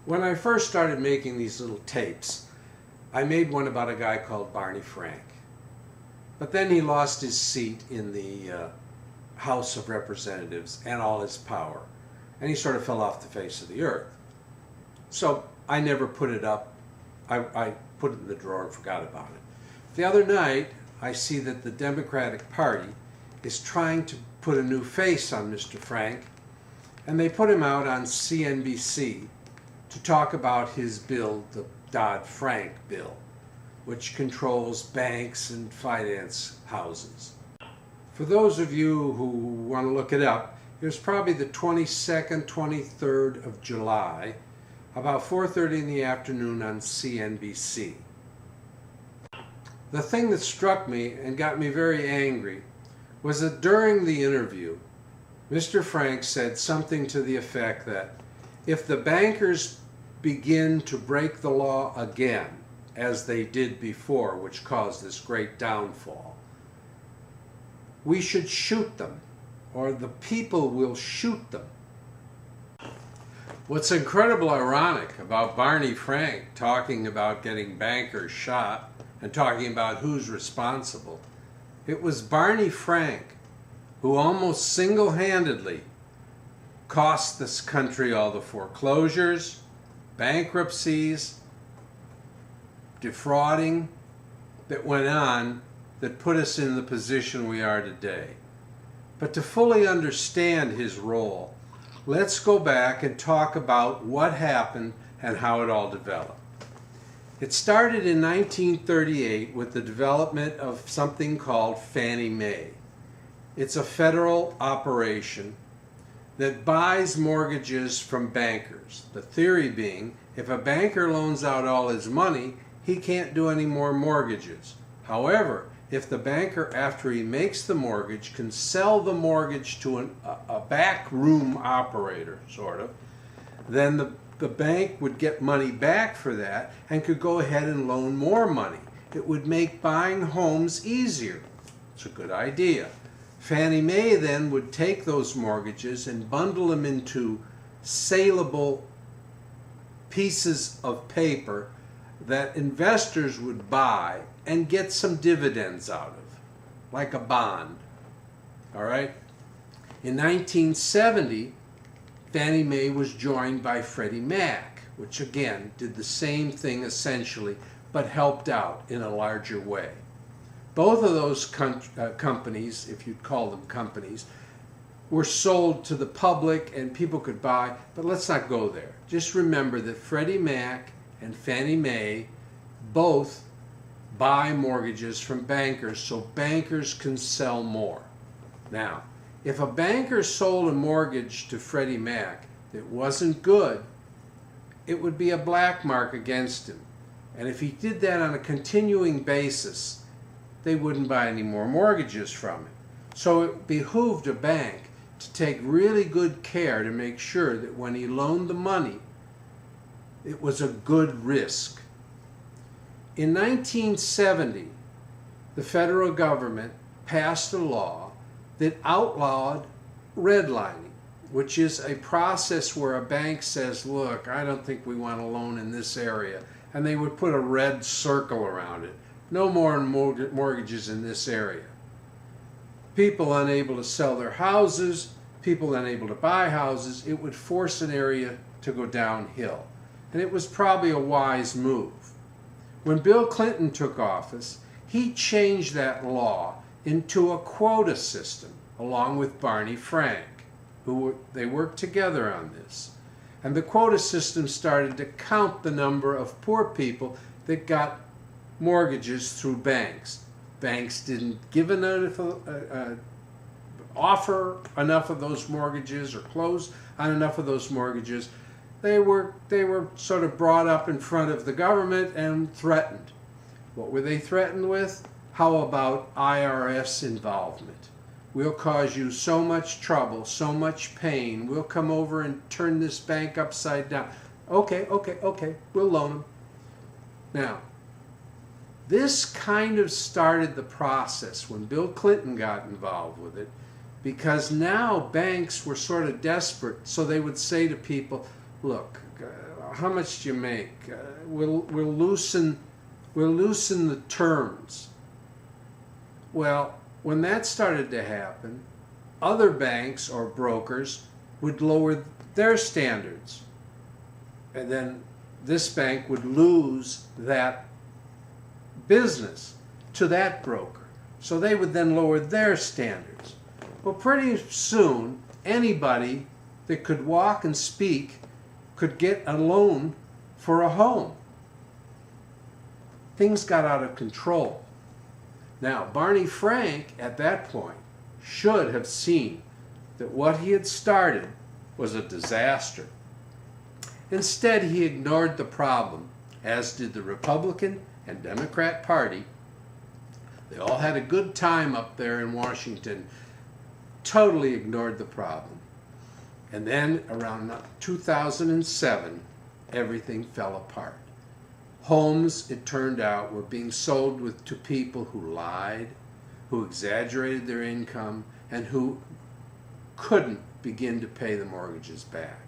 When I first started making these little tapes, I made one about a guy called Barney Frank. But then he lost his seat in the House of Representatives and all his power. And he sort of fell off the face of the earth. So I never put it up. I put it in the drawer and forgot about it. The other night, I see that the Democratic Party is trying to put a new face on Mr. Frank, and they put him out on CNBC to talk about his bill, the Dodd-Frank bill, which controls banks and finance houses. For those of you who want to look it up, it was probably the 22nd, 23rd of July, about 4:30 in the afternoon on CNBC. The thing that struck me and got me very angry was that during the interview, Mr. Frank said something to the effect that if the bankers begin to break the law again, as they did before, which caused this great downfall, we should shoot them, or the people will shoot them. What's incredibly ironic about Barney Frank talking about getting bankers shot and talking about who's responsible, it was Barney Frank who almost single-handedly cost this country all the foreclosures, bankruptcies, defrauding that went on that put us in the position we are today. But to fully understand his role, let's go back and talk about what happened and how it all developed. It started in 1938 with the development of something called Fannie Mae. It's a federal operation that buys mortgages from bankers. The theory being, if a banker loans out all his money, he can't do any more mortgages. However, if the banker, after he makes the mortgage, can sell the mortgage to a back room operator, sort of, then the bank would get money back for that and could go ahead and loan more money. It would make buying homes easier. It's a good idea. Fannie Mae then would take those mortgages and bundle them into saleable pieces of paper that investors would buy and get some dividends out of, like a bond. All right? In 1970, Fannie Mae was joined by Freddie Mac, which again did the same thing essentially, but helped out in a larger way. Both of those companies, if you'd call them companies, were sold to the public and people could buy, but let's not go there. Just remember that Freddie Mac and Fannie Mae both buy mortgages from bankers so bankers can sell more. Now, if a banker sold a mortgage to Freddie Mac that wasn't good, it would be a black mark against him. And if he did that on a continuing basis, they wouldn't buy any more mortgages from him. So it behooved a bank to take really good care to make sure that when he loaned the money, it was a good risk. In 1970, the federal government passed a law that outlawed redlining, which is a process where a bank says, look, I don't think we want to loan in this area, and they would put a red circle around it. No more mortgages in this area. People unable to sell their houses, people unable to buy houses, it would force an area to go downhill. And it was probably a wise move. When Bill Clinton took office, he changed that law into a quota system, along with Barney Frank, they worked together on this. And the quota system started to count the number of poor people that got mortgages through banks. Banks didn't give offer enough of those mortgages or close on enough of those mortgages. They were sort of brought up in front of the government and threatened. What were they threatened with? How about IRS involvement? We'll cause you so much trouble, so much pain. We'll come over and turn this bank upside down. Okay, we'll loan them. Now, this kind of started the process when Bill Clinton got involved with it, because now banks were sort of desperate, so they would say to people, look, how much do you make? We'll loosen the terms. Well, when that started to happen, other banks or brokers would lower their standards. And then this bank would lose that business to that broker. So they would then lower their standards. Well, pretty soon, anybody that could walk and speak could get a loan for a home. Things got out of control. Now, Barney Frank, at that point, should have seen that what he had started was a disaster. Instead, he ignored the problem, as did the Republican and Democrat Party. They all had a good time up there in Washington, totally ignored the problem. And then around 2007, everything fell apart. Homes, it turned out, were being sold to people who lied, who exaggerated their income, and who couldn't begin to pay the mortgages back.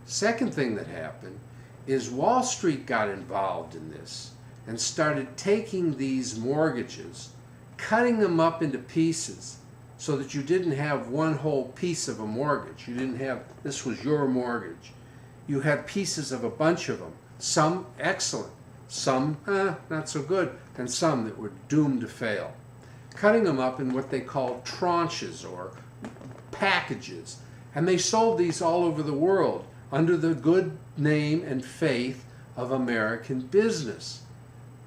Second thing that happened is Wall Street got involved in this and started taking these mortgages, cutting them up into pieces so that you didn't have one whole piece of a mortgage. You didn't have, this was your mortgage. You had pieces of a bunch of them, some excellent, some not so good, and some that were doomed to fail. Cutting them up in what they called tranches or packages. And they sold these all over the world under the good name and faith of American business.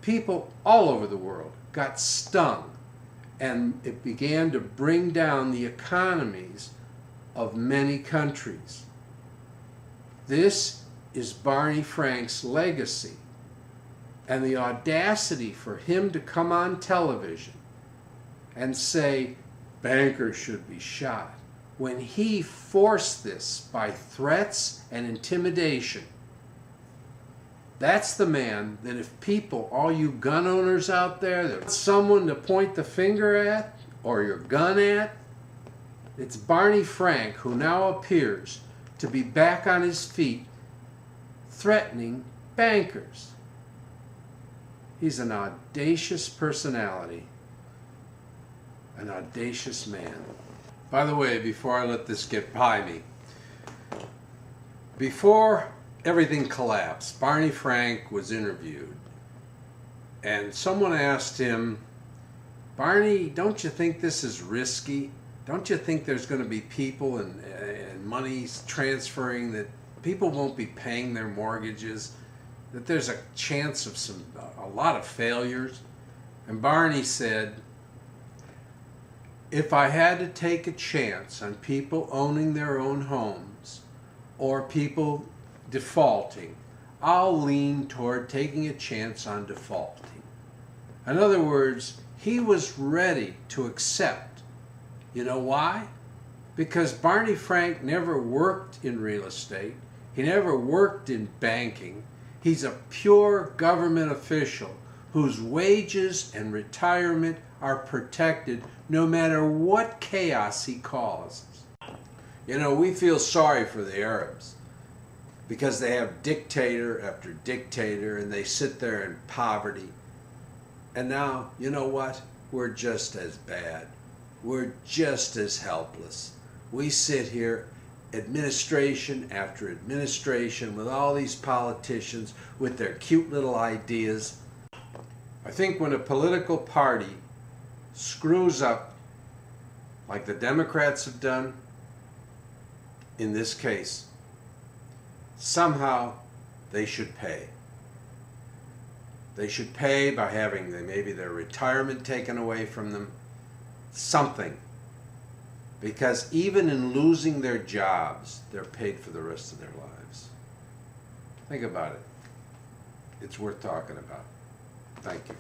People all over the world got stung, and it began to bring down the economies of many countries. This is Barney Frank's legacy, and the audacity for him to come on television and say bankers should be shot when he forced this by threats and intimidation. That's the man that if people, all you gun owners out there, that someone to point the finger at or your gun at, it's Barney Frank who now appears to be back on his feet threatening bankers. He's an audacious personality, an audacious man. By the way, before I let this get by me, before everything collapsed, Barney Frank was interviewed, and someone asked him, Barney, don't you think this is risky? Don't you think there's going to be people and money's transferring, that people won't be paying their mortgages, that there's a chance of a lot of failures? And Barney said, if I had to take a chance on people owning their own homes or people defaulting, I'll lean toward taking a chance on defaulting. In other words, he was ready to accept. You know why? Because Barney Frank never worked in real estate. He never worked in banking. He's a pure government official whose wages and retirement are protected no matter what chaos he causes. You know, we feel sorry for the Arabs because they have dictator after dictator and they sit there in poverty. And now, you know what? We're just as bad. We're just as helpless. We sit here, administration after administration, with all these politicians with their cute little ideas. I think when a political party screws up, like the Democrats have done in this case, somehow they should pay. They should pay by having maybe their retirement taken away from them, something. Because even in losing their jobs, they're paid for the rest of their lives. Think about it. It's worth talking about. Thank you.